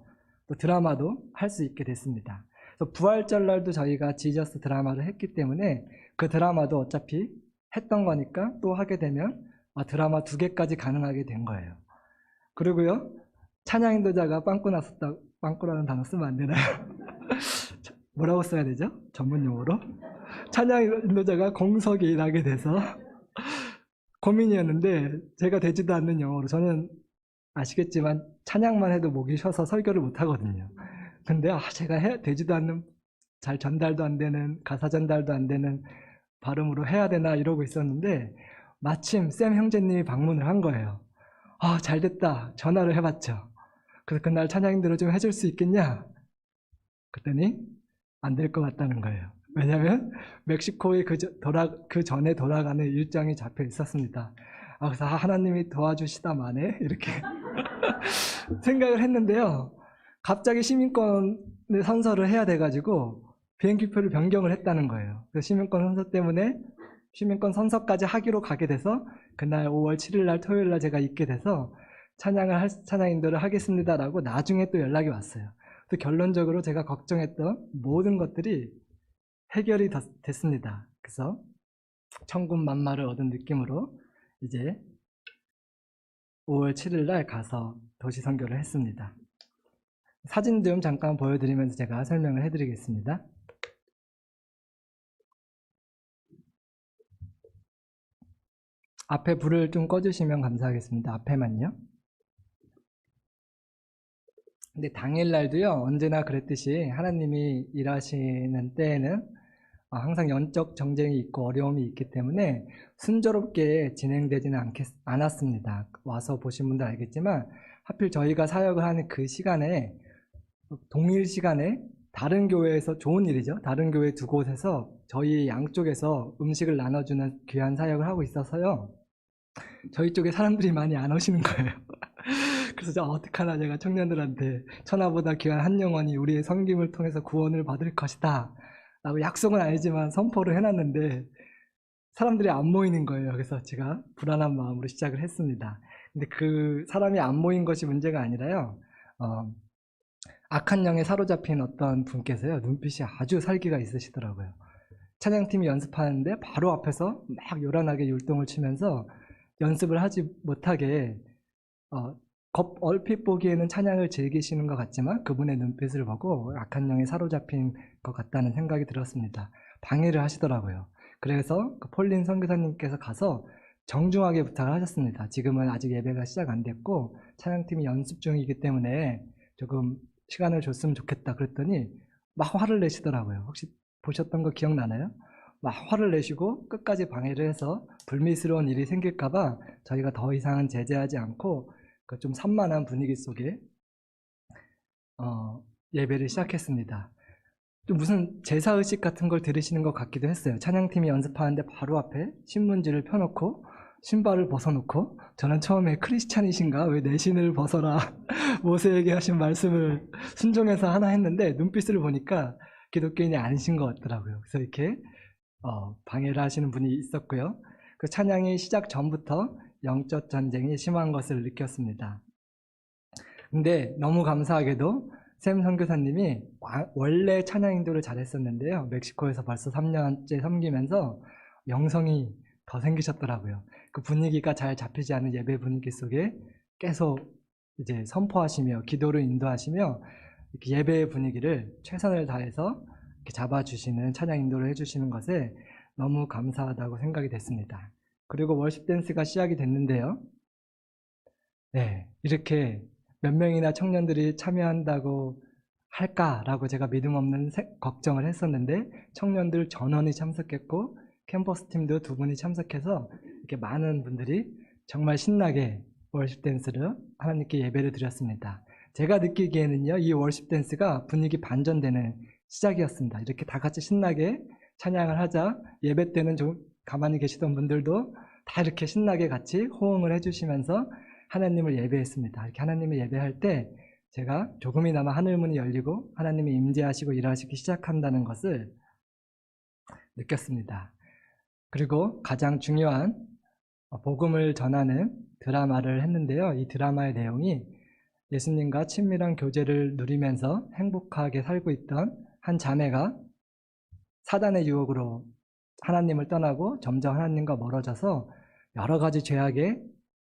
또 드라마도 할 수 있게 됐습니다. 그래서 부활절 날도 저희가 지저스 드라마를 했기 때문에 그 드라마도 어차피 했던 거니까 또 하게 되면 드라마 2개까지 가능하게 된 거예요. 그리고요, 찬양 인도자가 빵꾸라는 단어 쓰면 안 되나요? 뭐라고 써야 되죠? 전문 용어로? 찬양 인도자가 공석이 일하게 돼서 고민이었는데 제가 되지도 않는 영어로, 저는 아시겠지만 찬양만 해도 목이 쉬어서 설교를 못 하거든요. 근데 제가 되지도 않는, 잘 전달도 안 되는, 가사 전달도 안 되는 발음으로 해야 되나 이러고 있었는데 마침 샘 형제님이 방문을 한 거예요. 잘 됐다. 전화를 해봤죠. 그래서 그날 찬양인대로 좀 해줄 수 있겠냐? 그랬더니 안 될 것 같다는 거예요. 왜냐하면 멕시코에 그 전에 돌아가는 일정이 잡혀 있었습니다. 그래서 하나님이 도와주시다마네 이렇게 생각을 했는데요. 갑자기 시민권을 선서를 해야 돼가지고 비행기표를 변경을 했다는 거예요. 그래서 시민권 선서 때문에 시민권 선서까지 하기로 가게 돼서 그날 5월 7일 날 토요일 날 제가 있게 돼서 찬양 인도를 하겠습니다라고 나중에 또 연락이 왔어요. 그래서 결론적으로 제가 걱정했던 모든 것들이 해결이 됐습니다. 그래서 천군만마를 얻은 느낌으로 이제 5월 7일 날 가서 도시 선교를 했습니다. 사진 좀 잠깐 보여드리면서 제가 설명을 해드리겠습니다. 앞에 불을 좀 꺼주시면 감사하겠습니다. 앞에만요. 근데 당일날도요, 언제나 그랬듯이 하나님이 일하시는 때에는 항상 영적 정쟁이 있고 어려움이 있기 때문에 순조롭게 진행되지는 않았습니다. 와서 보신 분들 알겠지만 하필 저희가 사역을 하는 그 시간에, 동일 시간에 다른 교회에서, 좋은 일이죠, 다른 교회 2곳에서 저희 양쪽에서 음식을 나눠주는 귀한 사역을 하고 있어서요, 저희 쪽에 사람들이 많이 안 오시는 거예요. 그래서 어떡하나, 제가 청년들한테 천하보다 귀한 한 영혼이 우리의 섬김을 통해서 구원을 받을 것이다 라고 약속은 아니지만 선포를 해놨는데 사람들이 안 모이는 거예요. 그래서 제가 불안한 마음으로 시작을 했습니다. 근데 그 사람이 안 모인 것이 문제가 아니라요, 악한 영에 사로잡힌 어떤 분께서요, 눈빛이 아주 살기가 있으시더라고요. 찬양팀이 연습하는데 바로 앞에서 막 요란하게 율동을 치면서 연습을 하지 못하게, 얼핏 보기에는 찬양을 즐기시는 것 같지만 그분의 눈빛을 보고 악한 영에 사로잡힌 것 같다는 생각이 들었습니다. 방해를 하시더라고요. 그래서 그 폴린 선교사님께서 가서 정중하게 부탁을 하셨습니다. 지금은 아직 예배가 시작 안 됐고 찬양팀이 연습 중이기 때문에 조금 시간을 줬으면 좋겠다 그랬더니 막 화를 내시더라고요. 혹시 보셨던 거 기억나나요? 막 화를 내시고 끝까지 방해를 해서 불미스러운 일이 생길까봐 저희가 더 이상은 제재하지 않고 그 좀 산만한 분위기 속에 예배를 시작했습니다. 좀 무슨 제사의식 같은 걸 들으시는 것 같기도 했어요. 찬양팀이 연습하는데 바로 앞에 신문지를 펴놓고 신발을 벗어놓고, 저는 처음에 크리스찬이신가? 왜 내 신을 벗어라 모세에게 하신 말씀을 순종해서 하나 했는데 눈빛을 보니까 기독교인이 아니신 것 같더라고요. 그래서 이렇게 방해를 하시는 분이 있었고요. 그 찬양이 시작 전부터 영적 전쟁이 심한 것을 느꼈습니다. 근데 너무 감사하게도 샘 선교사님이 원래 찬양 인도를 잘했었는데요. 멕시코에서 벌써 3년째 섬기면서 영성이 더 생기셨더라고요. 그 분위기가 잘 잡히지 않은 예배 분위기 속에 계속 이제 선포하시며 기도를 인도하시며 이렇게 예배의 분위기를 최선을 다해서 이렇게 잡아주시는 찬양 인도를 해주시는 것에 너무 감사하다고 생각이 됐습니다. 그리고 월십 댄스가 시작이 됐는데요. 네, 이렇게 몇 명이나 청년들이 참여한다고 할까라고 제가 믿음 없는 걱정을 했었는데 청년들 전원이 참석했고 캠퍼스 팀도 2분이 참석해서 이렇게 많은 분들이 정말 신나게 월십 댄스를 하나님께 예배를 드렸습니다. 제가 느끼기에는요, 이 월십 댄스가 분위기 반전되는 시작이었습니다. 이렇게 다 같이 신나게 찬양을 하자 예배 때는 좀 가만히 계시던 분들도 다 이렇게 신나게 같이 호응을 해주시면서 하나님을 예배했습니다. 이렇게 하나님을 예배할 때 제가 조금이나마 하늘문이 열리고 하나님이 임재하시고 일하시기 시작한다는 것을 느꼈습니다. 그리고 가장 중요한 복음을 전하는 드라마를 했는데요. 이 드라마의 내용이 예수님과 친밀한 교제를 누리면서 행복하게 살고 있던 한 자매가 사단의 유혹으로 하나님을 떠나고 점점 하나님과 멀어져서 여러 가지 죄악에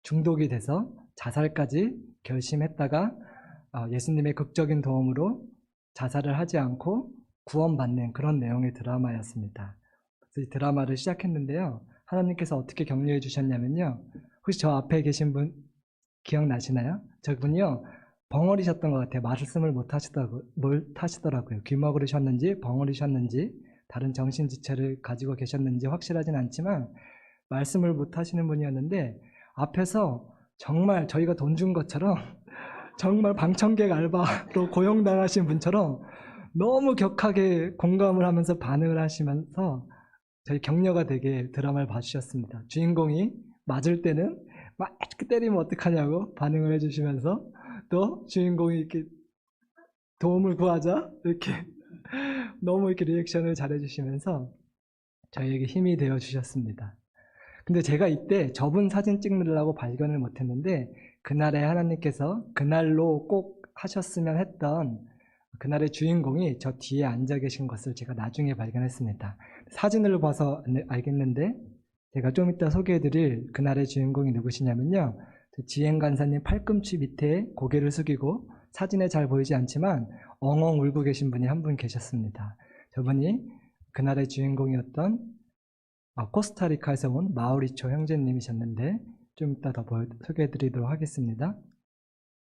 중독이 돼서 자살까지 결심했다가 예수님의 극적인 도움으로 자살을 하지 않고 구원받는 그런 내용의 드라마였습니다. 그래서 이 드라마를 시작했는데요. 하나님께서 어떻게 격려해 주셨냐면요. 혹시 저 앞에 계신 분 기억나시나요? 저분이요. 벙어리셨던 것 같아요. 말씀을 못 하시더라고요. 귀머거리셨는지 벙어리셨는지 다른 정신지체를 가지고 계셨는지 확실하진 않지만 말씀을 못 하시는 분이었는데 앞에서 정말 저희가 돈 준 것처럼 정말 방청객 알바로 고용당하신 분처럼 너무 격하게 공감을 하면서 반응을 하시면서 저희 격려가 되게 드라마를 봐주셨습니다. 주인공이 맞을 때는 막 이렇게 때리면 어떡하냐고 반응을 해주시면서 또 주인공이 이렇게 도움을 구하자 이렇게 너무 이렇게 리액션을 잘해주시면서 저희에게 힘이 되어 주셨습니다. 근데 제가 이때 저분 사진 찍느라고 발견을 못했는데 그날에 하나님께서 그날로 꼭 하셨으면 했던 그날의 주인공이 저 뒤에 앉아 계신 것을 제가 나중에 발견했습니다. 사진을 봐서 알겠는데 제가 좀 이따 소개해드릴 그날의 주인공이 누구시냐면요. 지행 간사님 팔꿈치 밑에 고개를 숙이고 사진에 잘 보이지 않지만 엉엉 울고 계신 분이 한 분 계셨습니다. 저분이 그날의 주인공이었던 코스타리카에서 온 마우리초 형제님이셨는데 좀 이따 더 소개해드리도록 하겠습니다.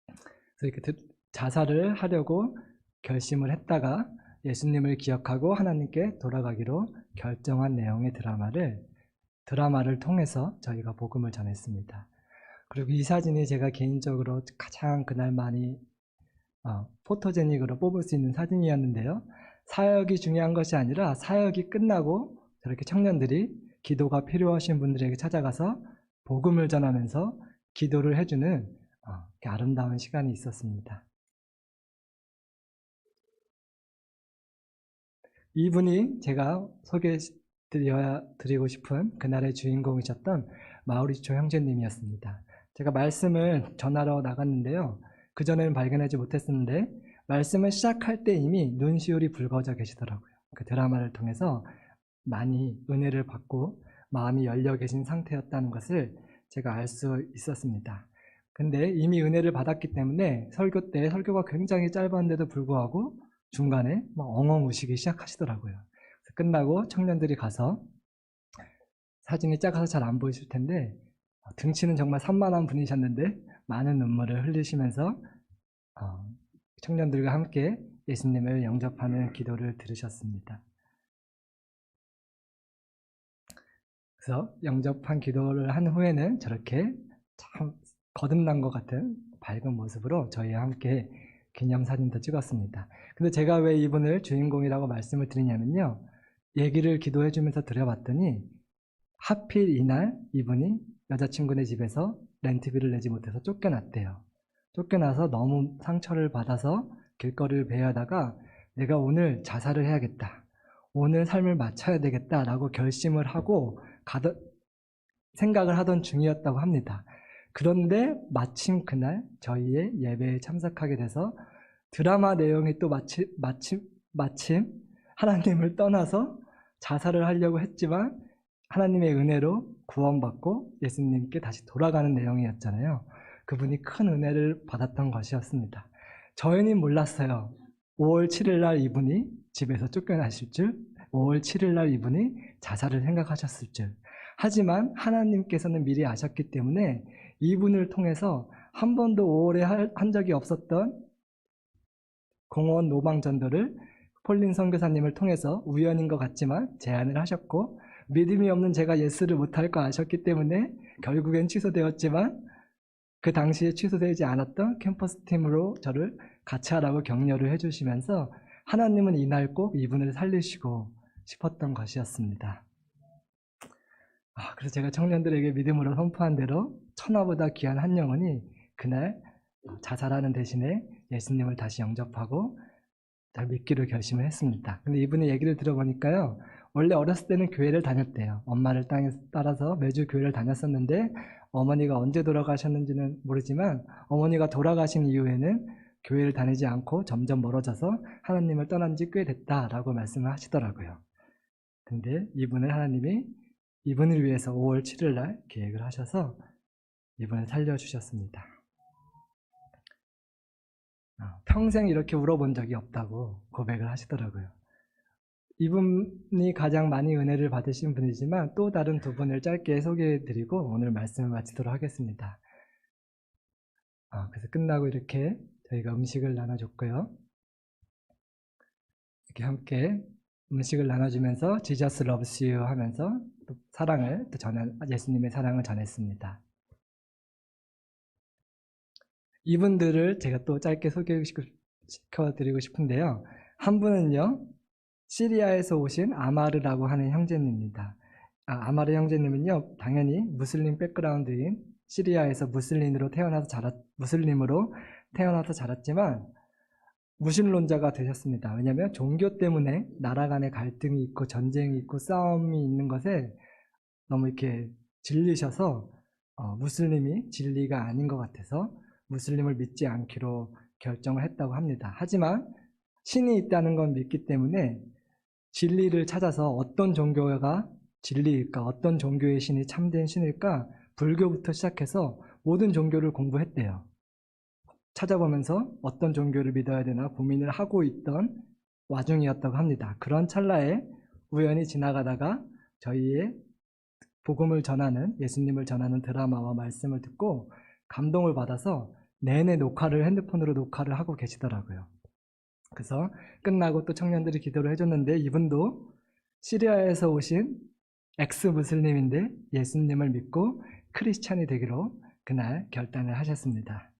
그래서 이렇게 자살을 하려고 결심을 했다가 예수님을 기억하고 하나님께 돌아가기로 결정한 내용의 드라마를 통해서 저희가 복음을 전했습니다. 그리고 이 사진이 제가 개인적으로 가장 그날 많이 포토제닉으로 뽑을 수 있는 사진이었는데요. 사역이 중요한 것이 아니라 사역이 끝나고 저렇게 청년들이 기도가 필요하신 분들에게 찾아가서 복음을 전하면서 기도를 해주는 아름다운 시간이 있었습니다. 이분이 제가 소개해드리고 싶은 그날의 주인공이셨던 마우리초 형제님이었습니다. 제가 말씀을 전하러 나갔는데요. 그전에는 발견하지 못했었는데 말씀을 시작할 때 이미 눈시울이 붉어져 계시더라고요. 그 드라마를 통해서 많이 은혜를 받고 마음이 열려 계신 상태였다는 것을 제가 알 수 있었습니다. 근데 이미 은혜를 받았기 때문에 설교 때 설교가 굉장히 짧았는데도 불구하고 중간에 막 엉엉 우시기 시작하시더라고요. 끝나고 청년들이 가서 사진이 작아서 잘 안 보이실 텐데 등치는 정말 산만한 분이셨는데 많은 눈물을 흘리시면서 청년들과 함께 예수님을 영접하는 기도를 들으셨습니다. 그래서 영접한 기도를 한 후에는 저렇게 참 거듭난 것 같은 밝은 모습으로 저희와 함께 기념사진도 찍었습니다. 근데 제가 왜 이분을 주인공이라고 말씀을 드리냐면요. 얘기를 기도해 주면서 드려봤더니 하필 이날 이분이 여자친구네 집에서 렌트비를 내지 못해서 쫓겨났대요. 쫓겨나서 너무 상처를 받아서 길거리를 배회하다가 내가 오늘 자살을 해야겠다. 오늘 삶을 마쳐야 되겠다라고 결심을 하고 생각을 하던 중이었다고 합니다. 그런데 마침 그날 저희의 예배에 참석하게 돼서 드라마 내용이 또 마침 하나님을 떠나서 자살을 하려고 했지만 하나님의 은혜로 구원받고 예수님께 다시 돌아가는 내용이었잖아요. 그분이 큰 은혜를 받았던 것이었습니다. 저희는 몰랐어요. 5월 7일 날 이분이 집에서 쫓겨나실 줄, 5월 7일 날 이분이 자살을 생각하셨을 줄. 하지만 하나님께서는 미리 아셨기 때문에 이분을 통해서 한 번도 5월에 한 적이 없었던 공원 노방전도를 폴린 선교사님을 통해서 우연인 것 같지만 제안을 하셨고, 믿음이 없는 제가 예스를 못할 거 아셨기 때문에 결국엔 취소되었지만 그 당시에 취소되지 않았던 캠퍼스 팀으로 저를 같이 하라고 격려를 해주시면서 하나님은 이날 꼭 이분을 살리시고 싶었던 것이었습니다. 그래서 제가 청년들에게 믿음으로 선포한 대로 천하보다 귀한 한 영혼이 그날 자살하는 대신에 예수님을 다시 영접하고 잘 믿기로 결심을 했습니다. 근데 이분의 얘기를 들어보니까요, 원래 어렸을 때는 교회를 다녔대요. 엄마를 따라서 매주 교회를 다녔었는데 어머니가 언제 돌아가셨는지는 모르지만 어머니가 돌아가신 이후에는 교회를 다니지 않고 점점 멀어져서 하나님을 떠난 지 꽤 됐다라고 말씀을 하시더라고요. 근데 이분을 하나님이 이분을 위해서 5월 7일 날 계획을 하셔서 이분을 살려주셨습니다. 평생 이렇게 울어본 적이 없다고 고백을 하시더라고요. 이분이 가장 많이 은혜를 받으신 분이지만 또 다른 두 분을 짧게 소개해드리고 오늘 말씀을 마치도록 하겠습니다. 그래서 끝나고 이렇게 저희가 음식을 나눠줬고요. 이렇게 함께 음식을 나눠주면서 Jesus loves you 하면서 또 예수님의 사랑을 전했습니다. 이분들을 제가 또 짧게 소개시켜드리고 싶은데요. 한 분은요, 시리아에서 오신 아마르라고 하는 형제님입니다. 아마르 형제님은요, 당연히 무슬림 백그라운드인 시리아에서 무슬림으로 태어나서 자랐지만 무신론자가 되셨습니다. 왜냐하면 종교 때문에 나라 간의 갈등이 있고 전쟁이 있고 싸움이 있는 것에 너무 이렇게 질리셔서 무슬림이 진리가 아닌 것 같아서 무슬림을 믿지 않기로 결정을 했다고 합니다. 하지만 신이 있다는 건 믿기 때문에 진리를 찾아서 어떤 종교가 진리일까, 어떤 종교의 신이 참된 신일까, 불교부터 시작해서 모든 종교를 공부했대요. 찾아보면서 어떤 종교를 믿어야 되나 고민을 하고 있던 와중이었다고 합니다. 그런 찰나에 우연히 지나가다가 저희의 복음을 전하는, 예수님을 전하는 드라마와 말씀을 듣고 감동을 받아서 내내 핸드폰으로 녹화를 하고 계시더라고요. 그래서 끝나고 또 청년들이 기도를 해줬는데 이분도 시리아에서 오신 엑스-무슬림인데 예수님을 믿고 크리스찬이 되기로 그날 결단을 하셨습니다.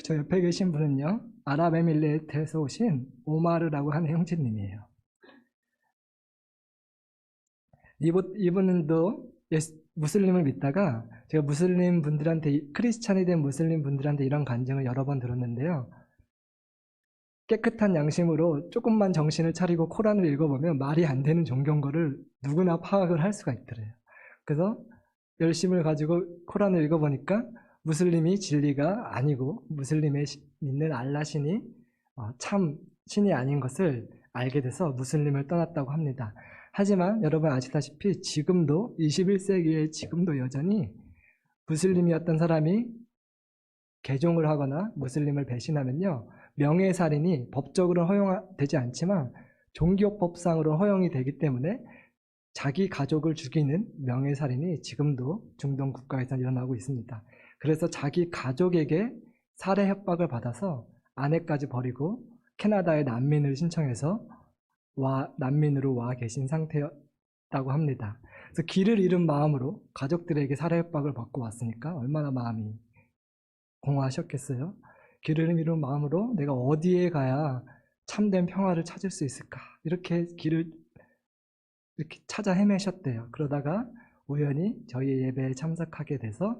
저 옆에 계신 분은요, 아랍에미레이트에서 오신 오마르라고 하는 형제님이에요. 이분도 무슬림을 믿다가 제가 무슬림 분들한테, 크리스찬이 된 무슬림 분들한테 이런 간증을 여러 번 들었는데요. 깨끗한 양심으로 조금만 정신을 차리고 코란을 읽어보면 말이 안 되는 종교인 거를 누구나 파악을 할 수가 있더래요. 그래서 열심을 가지고 코란을 읽어보니까 무슬림이 진리가 아니고 무슬림의 믿는 알라 신이 참 신이 아닌 것을 알게 돼서 무슬림을 떠났다고 합니다. 하지만 여러분 아시다시피 지금도 21세기에 지금도 여전히 무슬림이었던 사람이 개종을 하거나 무슬림을 배신하면요, 명예살인이 법적으로 허용되지 않지만 종교법상으로 허용이 되기 때문에 자기 가족을 죽이는 명예살인이 지금도 중동 국가에서 일어나고 있습니다. 그래서 자기 가족에게 살해 협박을 받아서 아내까지 버리고 캐나다에 난민을 신청해서 난민으로 와 계신 하셨다고 합니다. 그래서 길을 잃은 마음으로 가족들에게 살해 협박을 받고 왔으니까 얼마나 마음이 공허하셨겠어요. 길을 잃은 마음으로 내가 어디에 가야 참된 평화를 찾을 수 있을까, 이렇게 길을 이렇게 찾아 헤매셨대요. 그러다가 우연히 저희 예배에 참석하게 돼서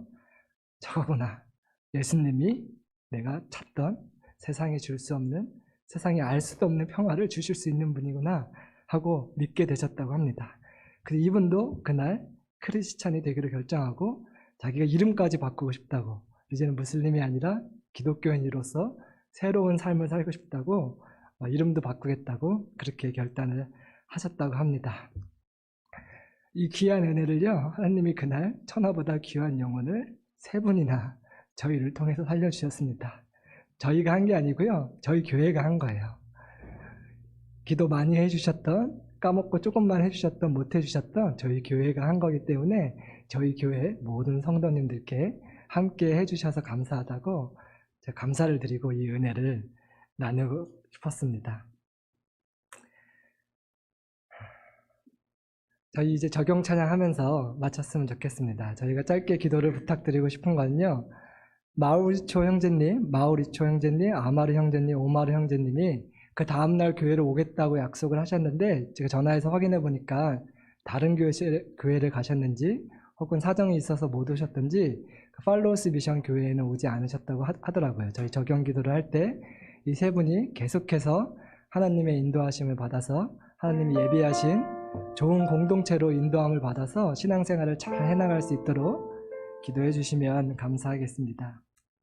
저거구나, 예수님이 내가 찾던 세상에 줄 수 없는, 세상에 알 수도 없는 평화를 주실 수 있는 분이구나 하고 믿게 되셨다고 합니다. 그래서 이분도 그날 크리스찬이 되기로 결정하고 자기가 이름까지 바꾸고 싶다고, 이제는 무슬림이 아니라 기독교인으로서 새로운 삶을 살고 싶다고 이름도 바꾸겠다고 그렇게 결단을 하셨다고 합니다. 이 귀한 은혜를요, 하나님이 그날 천하보다 귀한 영혼을 3분이나 저희를 통해서 살려주셨습니다. 저희가 한 게 아니고요, 저희 교회가 한 거예요. 기도 많이 해주셨던, 까먹고 조금만 해주셨던, 못 해주셨던 저희 교회가 한 거기 때문에 저희 교회 모든 성도님들께 함께 해주셔서 감사하다고 제가 감사를 드리고 이 은혜를 나누고 싶었습니다. 저희 이제 적용 찬양하면서 마쳤으면 좋겠습니다. 저희가 짧게 기도를 부탁드리고 싶은 건요, 마우리초 형제님, 아마르 형제님, 오마르 형제님이 그 다음날 교회로 오겠다고 약속을 하셨는데 제가 전화해서 확인해 보니까 다른 교회를 가셨는지 혹은 사정이 있어서 못 오셨던지 팔로우스 미션 교회에는 오지 않으셨다고 하더라고요. 저희 적용 기도를 할 때 이 3분이 계속해서 하나님의 인도하심을 받아서 하나님이 예비하신 좋은 공동체로 인도함을 받아서 신앙생활을 잘 해나갈 수 있도록 기도해 주시면 감사하겠습니다.